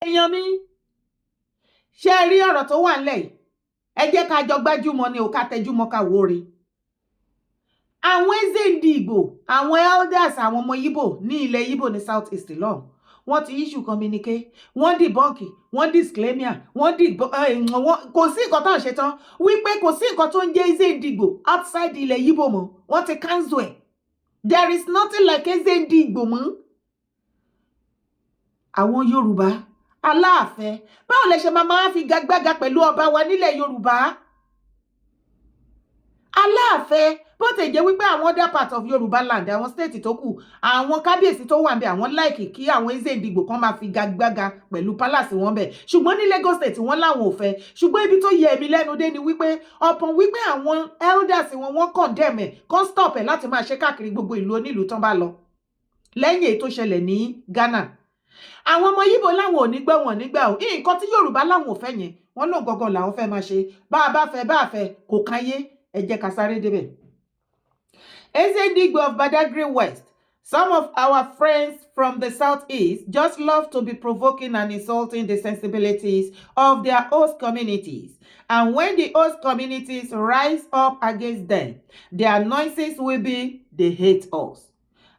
èèyàn mi ṣe rí ọ̀rọ̀ tó wà nílẹ̀ yìí ẹ jẹ́ ká jọ gbájúmọ́ ni ò ká tẹjúmọ́ ká wóore. Àwọn Eze Ndigbo àwọn elders àwọn ọmọ Ibo ní ilẹ̀ Ibo ní South East lọ́hùn wọ́n ti issue communique wọ́n debunk wọ́n disclaimer wọ́n kò sí nǹkan tó ń ṣe tán wípé kò sí nǹkan tó ń jẹ́ Eze Ndigbo outside ilẹ̀ Ibo mọ́ wọ́n ti cancel ẹ̀. There is nothing like Eze Ndigbo mọ́. Àwọn Yorùbá Aláàfẹ́ báwo lẹ ṣe máa fi gagbága pẹ̀lú ọba wa nílẹ̀ Yorùbá? Aláàfẹ́ bó ti jẹ́ wípé àwọn other part of Yorùbá land àwọn state tó kù àwọn kábíyèsí tó wà ń bẹ àwọn láìkì kí àwọn Eze Ndigbo kan máa fi gagbága pẹ̀lú palace wọn bẹ̀ ṣùgbọ́n ní Lagos state wọn láwọn ò fẹ́ ṣùgbọ́n ibi tó yẹ èmi lẹ́nu dé ni wípé ọ̀pọ̀n wípé àwọn elders wọn wọ́n condemn ẹ̀ kan stop ẹ̀ láti máa ṣe káàkiri gbogbo ìlú onílùú tán bá lọ lẹ́yìn èyí tó ṣẹlẹ̀ ní Ghana. Àwọn ọmọ Ibo láwọn ò ní gbọ́ wọn nígbà ò nǹkan tí Yorùbá láwọn ò fẹ́ yẹn wọn náà gangan làwọn fẹ́ máa ṣe bá a bá fẹ́ kò káyé ẹ jẹ́ ká sáré débẹ̀. Eze Ndigbo of Badagry West. Some of our friends from the southeast just love to be provoking and insulting the sensibilities of their host communities. And when the host communities rise up against them, their noises will be, they hate us.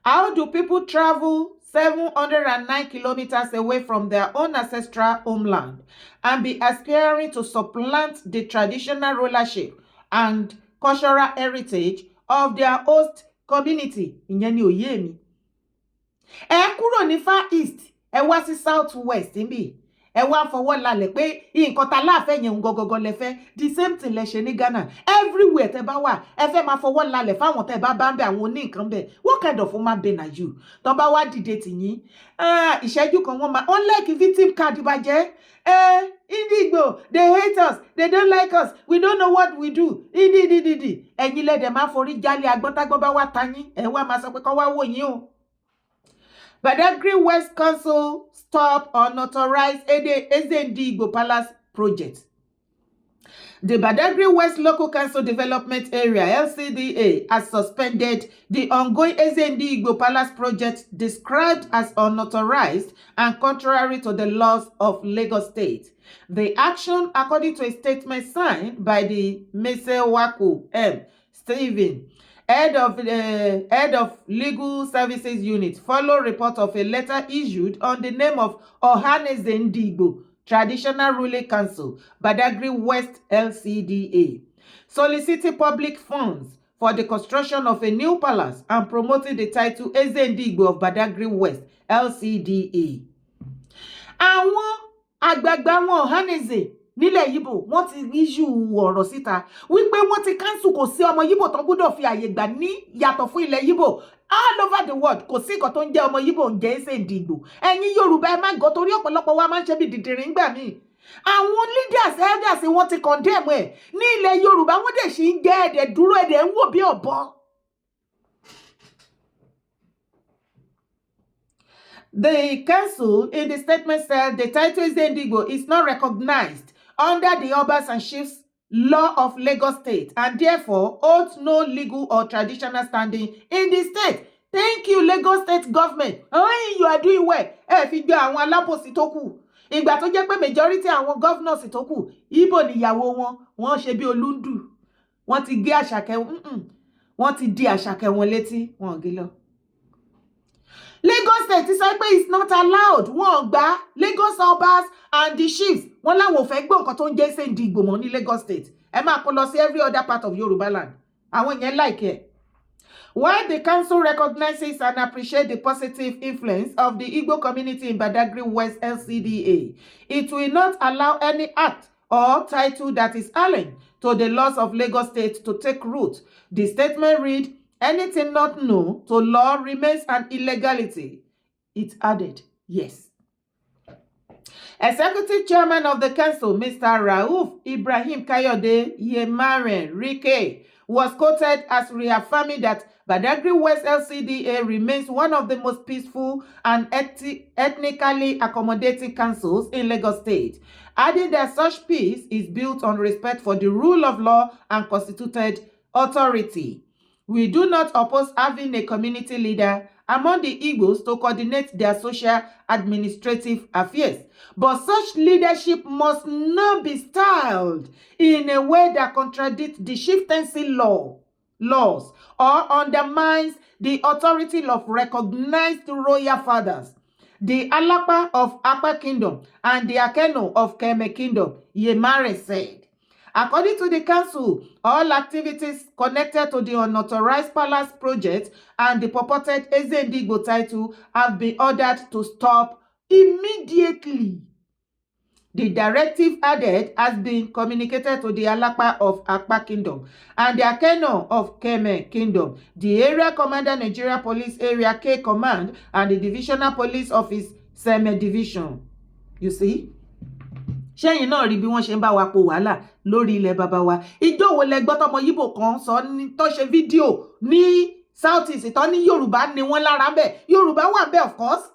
How do people travel 709 kilometers away from their own ancestral homeland and be aspiring to supplant the traditional rulership and cultural heritage of their host community? Ìyẹn ni òye mi. Ẹ kúrò ní Far East, ẹ wá sí South West níbí. Ẹ wá fọwọ́ lálẹ̀ pé nǹkan tá láàfẹ́ yẹn gogogo lẹ fẹ́. The same thing lẹ ṣe ní Ghana. Everywhere tẹ́ bá wà, ẹ fẹ́ máa fọwọ́ lálẹ̀ fáwọn tẹ́ bá bá ń bẹ àwọn oní nǹkan bẹ. What kind of woman be na you? Tọ́ bá wá dìde tì yín. Ìṣẹ́jú kan wọ́n máa like victim card bàjẹ́. Ndigbo, they hate us, they don't like us, we don't know what we do. Ẹ̀yin lẹ́dẹ̀ máa forí jálẹ̀ agbọ́ntágbọ́n bá wá ta yín. Ẹ wá máa sọ pé kọ́ wá wò yín o. Badagry West Council stop unauthorized Eze Ndigbo Palace project. The Badagry West Local Council Development Area, LCDA, has suspended the ongoing Eze Ndigbo Palace project described as unauthorized and contrary to the laws of Lagos State. The action, according to a statement signed by the Mesewaku M. Stephen, head of Legal Services Unit, follow report of a letter issued on the name of Ohaneze Ndigbo Traditional Ruling Council, Badagry West LCDA, soliciting public funds for the construction of a new palace and promoting the title Eze Ndigbo of Badagry West LCDA. Àwọn àgbààgbà wọn Ohaneze nílẹ̀ Ibo wọ́n ti issue ọ̀rọ̀ síta wípé wọ́n ti cancel kò sí ọmọ Ibo tó gbọ́dọ̀ fi àyè gbà ní yàtọ̀ fún ilẹ̀ Ibo all over the world kò sí nǹkan tó ń jẹ́ ọmọ Ibo ń jẹ́ Eze Ndigbo. Ẹ̀yin Yorùbá ẹ má gọ̀ torí ọ̀pọ̀lọpọ̀ wa máa ń ṣe bí dìdìrín gbà mí. Àwọn leaders elders wọ́n ti condemn ẹ̀ ní ilẹ̀ Yorùbá wọ́n dẹ̀ sì ń jẹ́ ẹ̀dẹ̀ dúró ẹ̀dẹ̀ ń wò bí ọ̀bọ. The council in the statement said the title Eze Ndigbo is not recognized under the Obas and Chiefs law of Lagos State and therefore holds no legal or traditional standing in the state. Thank you, Lagos State government. You are doing well. Ẹ fi gbé àwọn alábòsí tó kù. Ìgbà tó jẹ́ pé majority àwọn governors tó kù, Ibo níyàwó wọ́n ṣe bí olúndù. Wọ́n ti gé àṣàkẹ́ wọ́n ti di àṣàkẹ́ wọn létí, wọ́n gé lọ. Lagos State sọ pé it's not allowed. Wọ́n gbà Lagos Obas and the chiefs. Wọ́n láwọn ò fẹ́ gbọ́ nǹkan tó ń jẹ́ Eze Ndigbo mọ́ ní Lagos State. Ẹ máa kó lọ sí every other part of Yoruba land. Àwọn yẹn like it. While the council recognizes and appreciates the positive influence of the Igbo community in Badagry West LCDA, it will not allow any act or title that is alien to the laws of Lagos State to take root. The statement read, anything not known to law remains an illegality. It added, yes. Executive Chairman of the Council, Mr. Rauf Ibrahim Kayode Yemaren Rike, was quoted as reaffirming that Badagry West LCDA remains one of the most peaceful and ethnically accommodating councils in Lagos State, adding that such peace is built on respect for the rule of law and constituted authority. We do not oppose having a community leader among the Igbos to coordinate their social administrative affairs. But such leadership must not be styled in a way that contradicts the chieftaincy laws or undermines the authority of recognized royal fathers. The Alapa of Apa Kingdom and the Akeno of Keme Kingdom, Yemare said. According to the council, all activities connected to the unauthorized palace project and the purported Eze Ndigbo title have been ordered to stop immediately. The directive added has been communicated to the Alapa of Apa Kingdom and the Akeno of Keme Kingdom, the Area Commander Nigeria Police Area K Command, and the Divisional Police Office Seme Division. You see? Ṣẹ́yìn náà rí bí wọ́n ṣe ń bá wa po wàhálà lórí ilẹ̀ bàbá wa. Ìjọ́ wo lẹ gbọ́ tọmọ Yíbò kan sọ tó ṣe fídíò ní South East tó ní Yorùbá ni wọ́n lára bẹ́ẹ̀. Yorùbá wà bẹ́ẹ̀ of course.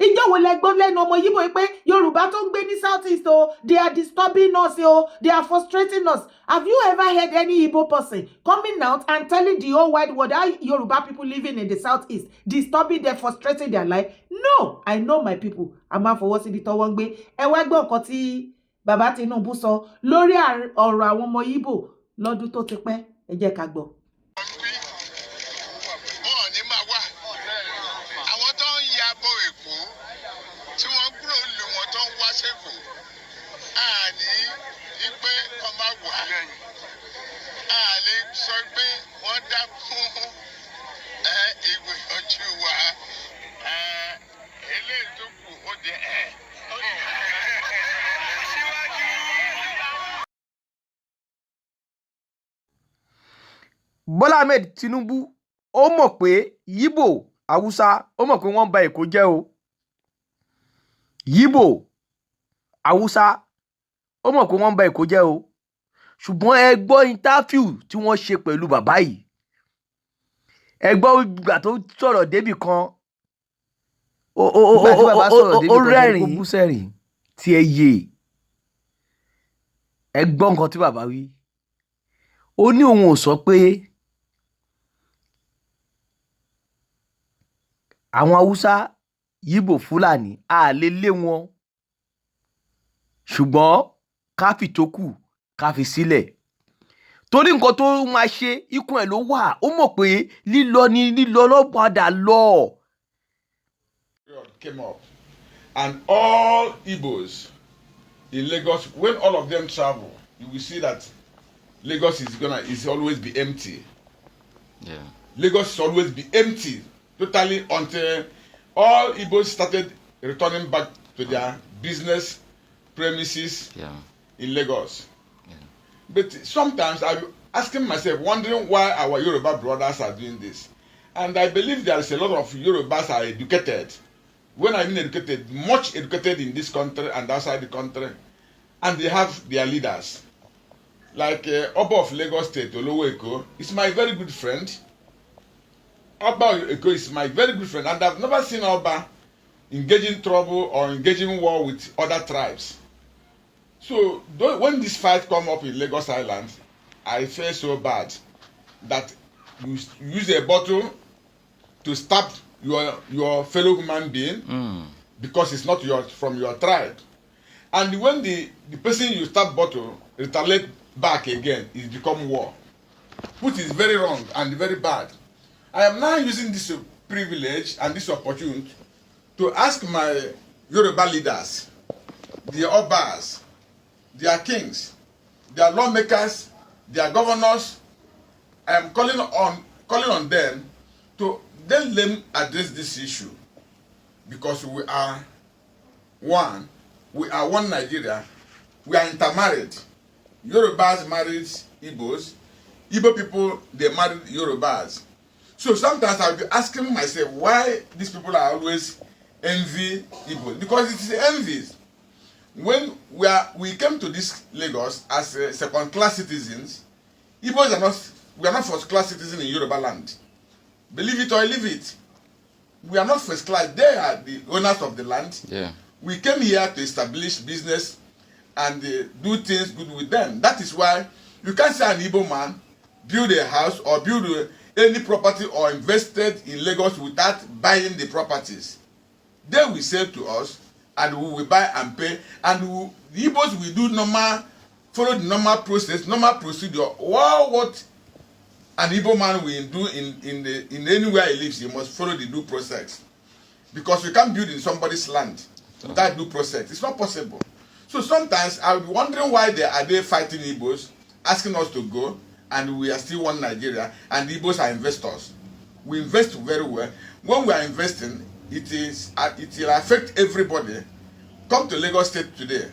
Ìjọ́ wo lẹ gbọ́ lẹ́nu ọmọ Yíbò pé Yorùbá tó ń gbé ní South East they are disturbing us they are frustrating us. Have you ever heard any Igbo person coming out and telling the whole wide world how Yoruba people living in the South East disturbing them, frustrating their life? No, I know my people. A máa fọwọ́ síbi tọ́wọ́ ń gbé. Ẹ wá gbọ́ nǹkan tí Bàbá Tinubu sọ lórí ọ̀rọ̀ àwọn ọmọ Igbo lọ́dún tó ti pẹ́. Ẹ jẹ́ ká gbọ́. Bọ́lá Ahmed Tinubu ó mọ̀ pé Yíbò Haúsá ó mọ̀ pé wọ́n ba Èkó jẹ́ o. Yíbò Haúsá ó mọ̀ pé wọ́n ba Èkó jẹ́ o. Ṣùgbọ́n ẹ gbọ́ interview tí wọ́n ṣe pẹ̀lú bàbá yìí. Ẹ gbọ́ ìgbà tó sọ̀rọ̀ débì kan. Ó rẹ́rìn-ín tí ẹ yé. Ẹ gbọ́ nǹkan tí bàbá wí. Ó ní òun ò sọ pé àwọn Haúsá, Yíbò, Fúlàní a lè lé wọn, ṣùgbọ́n ká fi tó kù ká fi sílẹ̀. Torí nǹkan tó máa ṣe ikùn ẹ̀ ló wà. Ó mọ̀ pé lílọ ló padà lọ. Came up, and all Igbos in Lagos, when all of them travel, you will see that Lagos is always be empty. Yeah. Lagos will always be empty, totally, until all Igbos started returning back to their business premises in Lagos. Yeah. But sometimes I'm asking myself, wondering why our Yoruba brothers are doing this. And I believe there is a lot of Yorubas are educated. When I mean educated, much educated in this country and outside the country. And they have their leaders. Like Oba of Lagos State, Olowo Eko, is my very good friend. Oba Eko is my very good friend. And I've never seen Oba engaging trouble or engaging war with other tribes. So when this fight come up in Lagos Island, I feel so bad that you use a bottle to stab your fellow human being because it's not from your tribe. And when the person you stab bottle retaliate back again, it become war, which is very wrong and very bad. I am now using this privilege and this opportunity to ask my Yoruba leaders, their Obas, their kings, their lawmakers, their governors. I am calling on them to let them address this issue, because we are one. We are one Nigeria. We are intermarried. Yorubas married Igbos. Igbo people, they married Yorubas. So sometimes I'll be asking myself why these people are always envy Igbos, because it is envy. When we came to this Lagos as second-class citizens, Igbos we are not first-class citizens in Yoruba land. Believe it or leave it. We are not first class. They are the owners of the land. Yeah. We came here to establish business and do things good with them. That is why you can't say an Igbo man build a house or build any property or invested in Lagos without buying the properties. They will sell to us, and we will buy and pay, and the Igbos will do follow the normal process, normal procedure. What an Igbo man will do in anywhere he lives, he must follow the due process. Because you can't build in somebody's land without due process. It's not possible. So sometimes I'll be wondering why they fighting Igbos, asking us to go, and we are still one Nigeria, and the Igbos are investors. We invest very well. When we are investing, it will affect everybody. Come to Lagos State today.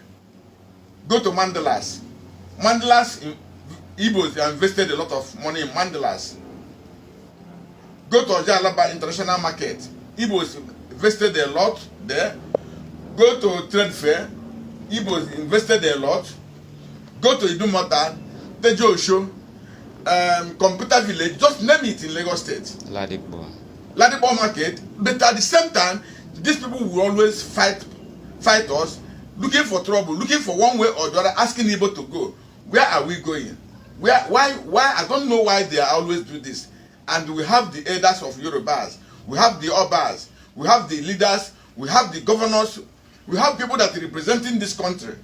Go to Mandalas. Mandalas, Igbos have invested a lot of money in Mandalas. Go to Ojalaba International Market. Igbos invested a lot there. Go to Trade Fair. Igbos invested a lot. Go to Idumota, Tejo Osho, Computer Village, just name it in Lagos State. Ladipo Market. But at the same time, these people will always fight us, looking for trouble, looking for one way or the other, asking Igbo to go. Where are we going? Why? I don't know why they always do this. And we have the elders of Yorubas, we have the Obas, we have the leaders, we have the governors, we have people that are representing this country.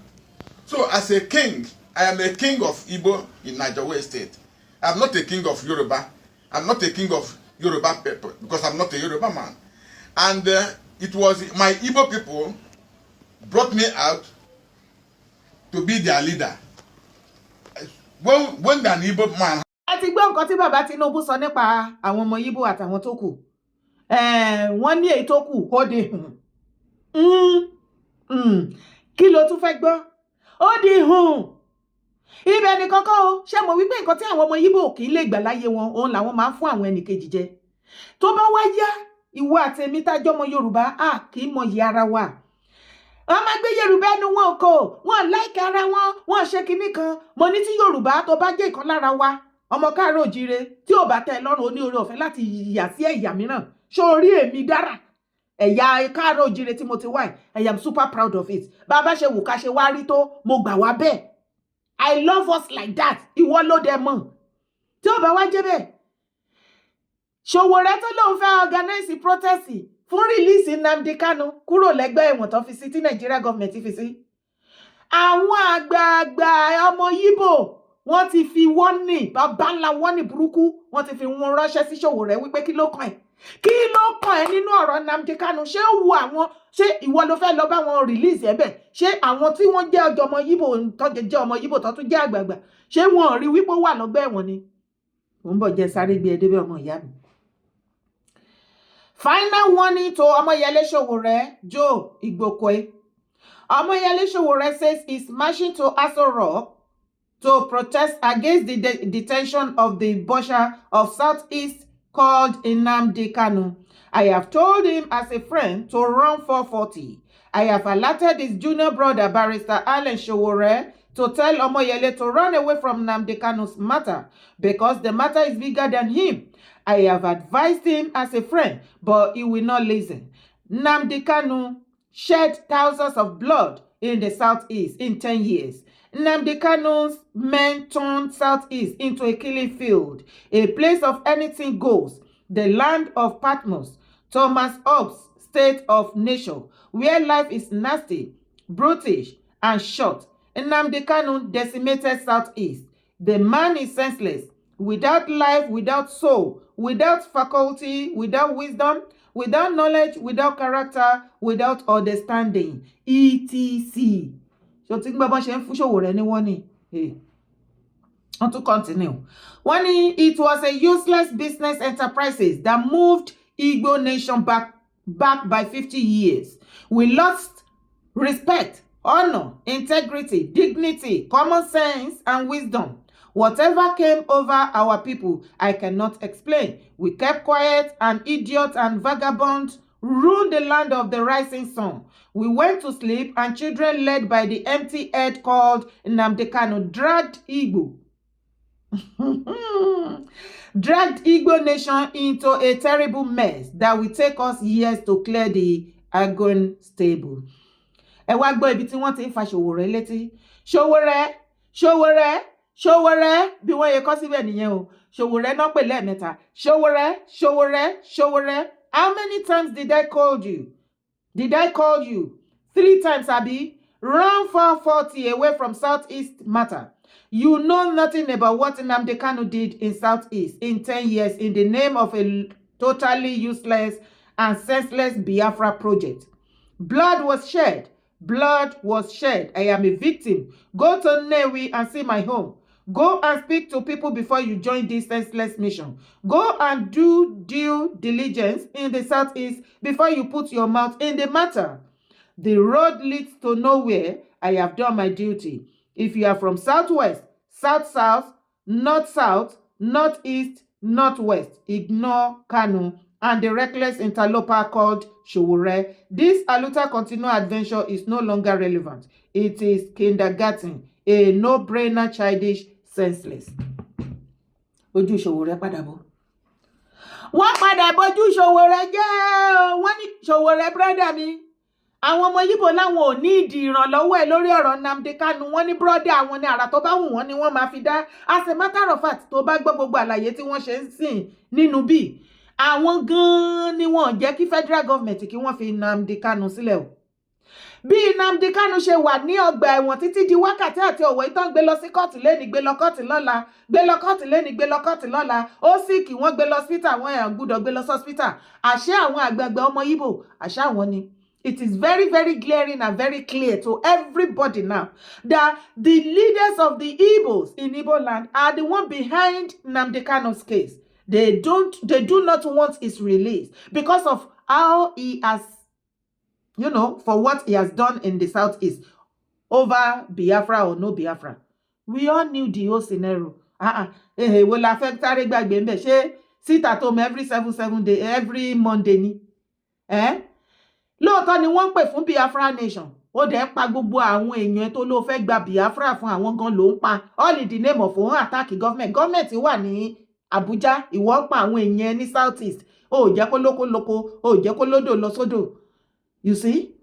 So as a king, I am a king of Igbo in Nigeria State. I'm not a king of Yoruba. I'm not a king of Yoruba people because I'm not a Yoruba man. And it was my Igbo people brought me out to be their leader. When an Igbo man. A ti gbọ́ nǹkan tí bàbá Tinubu sọ nípa àwọn ọmọ Igbo àtàwọn tó kù. Wọ́n ní èyí tó kù ó di kí ló tún fẹ́ gbọ́? Ó di ibẹ̀ ni kọ́kọ́ o. Ṣé mo wípé nǹkan tí àwọn ọmọ Igbo kì í lè gbà láyé wọn, òun làwọn máa ń fún àwọn ẹnìkejì jẹ. Tó bá wá yá, ìwọ àtèmi tájọ́ ọmọ Yorùbá, kì í mọyì ara wa. Wọ́n máa gbé Yorùbá ẹnu wọn kò, wọ́n láìka ara wọn, wọ́n ṣe kinní kan. Mo ní tí Yorùbá tó bá jẹ́ ìkan lára wa, ọmọ káàárọ̀ oòjíire, tí ò bá tẹ́ lọ́rùn oní oore ọ̀fẹ́ láti yà sí ẹ̀yà mìíràn. Ṣé orí èmi dára? Ẹ̀yà káàárọ̀ oòjíire tí mo ti wá, I am super proud of it. Bàbá ṣe wù ká ṣe wá rí tó, mo gbà wá bẹ́ẹ̀. I love us like that. Ìwọ ló dẹ mọ̀. Tí ó bá wá jẹ́ bẹ́ẹ̀, Sowore tó lóun fẹ́ organize protest fún release Nnamdi Kanu kúrò lẹ́gbẹ́ ẹ̀wọ̀n tó fi sí tí Nigeria government fi sí. Àwọn àgbààgbà ọmọ Igbo wọ́n ti fi warning, bàbá ńlá warning burúkú, wọ́n ti fi wọn ránṣẹ́ sí Sowore wípé kí ló kàn ẹ́? Kí ló kàn ẹ́ nínú ọ̀rọ̀ Nnamdi Kanu? Ṣé wo àwọn, ṣé ìwọ ló fẹ́ lọ bá wọn release ẹ̀ bẹ́ẹ̀? Ṣé àwọn tí wọ́n jẹ́ ọmọ Igbo tó jẹ́ ọmọ Igbo tó tún jẹ́ àgbààgbà, ṣé wọn rí wípé ó wà lọ́gbà ẹ̀wọ̀n ni? Mo ń bọ̀ jẹ́ sáré gbé ẹ débẹ̀ ọmọ ìyá mi. Final warning to Omoyele Sowore, Joe Igbokwe. Omoyele Sowore says he's marching to Aso Rock to protest against the detention of the Bosha of Southeast called Nnamdi Kanu. I have told him as a friend to run 440. I have alerted his junior brother, Barrister Allen Sowore, to tell Omoyele to run away from Nnamdi Kanu's matter because the matter is bigger than him. I have advised him as a friend, but he will not listen. Nnamdi Kanu shed thousands of blood in the Southeast in 10 years. Nnamdi Kanu's men turned Southeast into a killing field, a place of anything goes, the land of Patmos, Thomas Hobbes' state of nature, where life is nasty, brutish, and short. Nnamdi Kanu decimated Southeast. The man is senseless, without life, without soul, without faculty, without wisdom, without knowledge, without character, without understanding, etc. So think about Sowore ni wọ́n ní. On to continue. It was a useless business enterprises that moved Igbo nation back by 50 years. We lost respect, honor, integrity, dignity, common sense, and wisdom. Whatever came over our people, I cannot explain. We kept quiet, and idiots and vagabonds ruled the land of the rising sun. We went to sleep, and children led by the empty head called Nnamdi Kanu dragged Igbo nation into a terrible mess that will take us years to clear the Agon stable. Ẹ wá gbọ́ ibi tí wọ́n ti ń fa Sowore létí. Sowore Sowore bí wọ́n yẹ kọ́ síbẹ̀ nìyẹn o. Sowore náà pè lẹ́ẹ̀mẹ́ta. Sowore, Sowore, Sowore. How many times did I call you? Did I call you? 3 times, Abi. Run 440 away from Southeast matter. You know nothing about what Nnamdi Kanu did in Southeast in 10 years in the name of a totally useless and senseless Biafra project. Blood was shed. Blood was shed. I am a victim. Go to Newi and see my home. Go and speak to people before you join this senseless mission. Go and do due diligence in the Southeast before you put your mouth in the matter. The road leads to nowhere. I have done my duty. If you are from Southwest, South-South, North-South, Northeast, Northwest, ignore Kanu and the reckless interloper called Sowore. This Aluta Continual adventure is no longer relevant. It is kindergarten, a no-brainer, childish, senseless. Ojú Sowore padà bọ̀. Wọ́n padà bójú Sowore jẹ́. Wọ́n ní Sowore brother mi. Àwọn ọmọ Yíbò láwọn ò ní ìdí ìrànlọ́wọ́ ẹ̀ lórí ọ̀rọ̀ Nnamdi Kanu. Wọ́n ní brother àwọn ní àrà tó bá wù wọ́n ni wọ́n máa fi dá. As a matter of fact, tó bá gbọ́ gbogbo àlàyé tí wọ́n ṣe ń sìn nínú bí. Àwọn gan-an ni wọ́n jẹ́ kí federal government kí wọ́n fi Nnamdi Kanu sílẹ̀ o. Bí Nnamdi Kanu ṣe wà ní ọgbà ẹ̀wọ̀n títí di wákàtí àti ọ̀wọ̀ ìtàn gbé lọ sí kóòtù lẹ́ni gbé lọ kóòtù lọ́la gbé lọ kóòtù lẹ́ni gbé lọ kóòtù lọ́la ó sì kí wọ́n gbé lọ hospital àwọn èèyàn gbúdọ̀ gbé lọ sí hospital àṣẹ àwọn àgbààgbà ọmọ Yíbò àṣẹ àwọn ni. It is very, very glaring and very clear to everybody now that the leaders of the Igbos in Igbo land are the one behind Nnamdi Kanu's case. They do not want his release because of how he has, for what he has done in the Southeast over Biafra or no Biafra. We all knew the whole scenario. Will affect gbàgbé ńbẹ̀ ṣé sit at home every 7 days, every Monday ni. Lóòótọ́ ni wọ́n ń pè fún Biafra nation. Ó dẹ̀ pa gbogbo àwọn èèyàn tó ló fẹ́ gba Biafra fún àwọn gan ló ń pa. All in the name of òun attack government. Government wà ní Abuja, ìwọ ń pa àwọn èèyàn ní Southeast. Ó jẹ́ kó lóko, ó jẹ́ kó lódò lọ sódò. You see?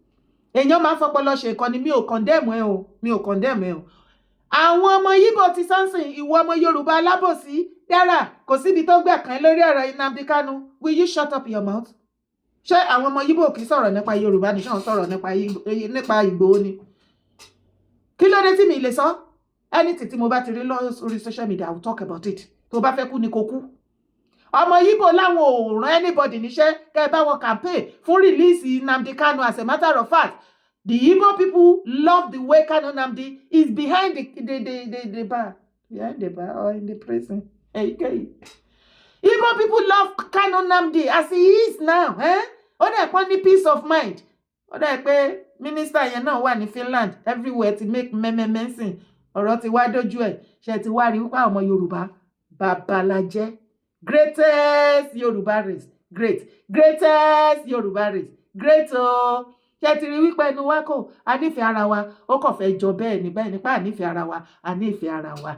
Èèyàn máa fọpọlọ ṣe ìkànnì mi ò condemn ẹ o. Mi ò condemn ẹ o. Àwọn ọmọ Yíbò ti sánsìn ìwọ ọmọ Yorùbá alábòsí dára kò síbi tó gbà kan lórí ọ̀rọ̀ Nnamdi Kanu. Will you shut up your mouth? Ṣé àwọn ọmọ Yíbò kì í sọ̀rọ̀ nípa Yorùbá ni ṣé wọ́n sọ̀rọ̀ nípa Ìgbòho ni? Kí ló dé tí mi lè sọ? Anything tí mo bá ti rí lórí social media I will talk about it. Tó bá fẹ́ kú ni kó kú. Ọmọ Yíbò láwọn ò rán anybody níṣẹ́ kẹ́ ẹ bá wọn campaign fún release Nnamdi Kanu. As a matter of fact, the Igbo people love the way Kanu Nnamdi is behind the bar. Behind the bar or in the prison. Igbo people love Kanu Nnamdi as he is now. Ó dẹ̀ pọ́n ní peace of mind. Ó dẹ̀ pé minister yẹn náà wà ní Finland everywhere to make mention. Ọ̀rọ̀ ti wá dójú ẹ̀. Ṣé ti wá rí wípé ọmọ Yorùbá babalajẹ́. Greatest Yorùbá race. Greatest Yorùbá race. Great o. Ṣé ti rí wípé ẹnu wa kò a nífẹ̀ẹ́ ara wa. Ó kàn fẹ́ jọ bẹ́ẹ̀ ni pé a nífẹ̀ẹ́ ara wa. A nífẹ̀ẹ́ ara wa.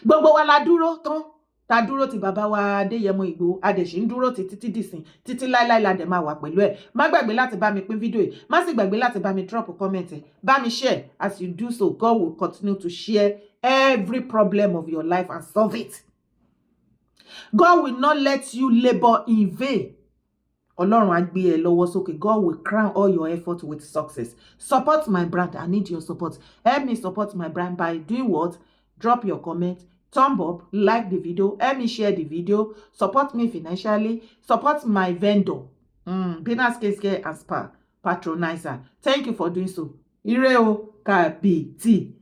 Gbogbo wa la dúró tán. Ta dúró ti bàbá wa Adéyẹmọ Ìgbòho a dẹ̀ ṣì ń dúró títí dìsìn títí láíláí la dẹ̀ máa wà pẹ̀lú ẹ̀. Má gbàgbé láti bá mi pín fídíò yìí. Má sì gbàgbé láti bá mi drop comment ẹ̀. Bá mi share. As you do so, God will continue to share every problem of your life and solve it. God will not let you labor in vain. Ọlọ́run á gbé ẹ lọ́wọ́ sókè. God will crown all your effort with success. Support my brand. I need your support. Help me support my brand by doing what? Drop your comment. Thumb up, like the video, help me share the video, support me financially, support my vendor, Binas Case and Spa patronizer. Thank you for doing so. Ire o, kabiti.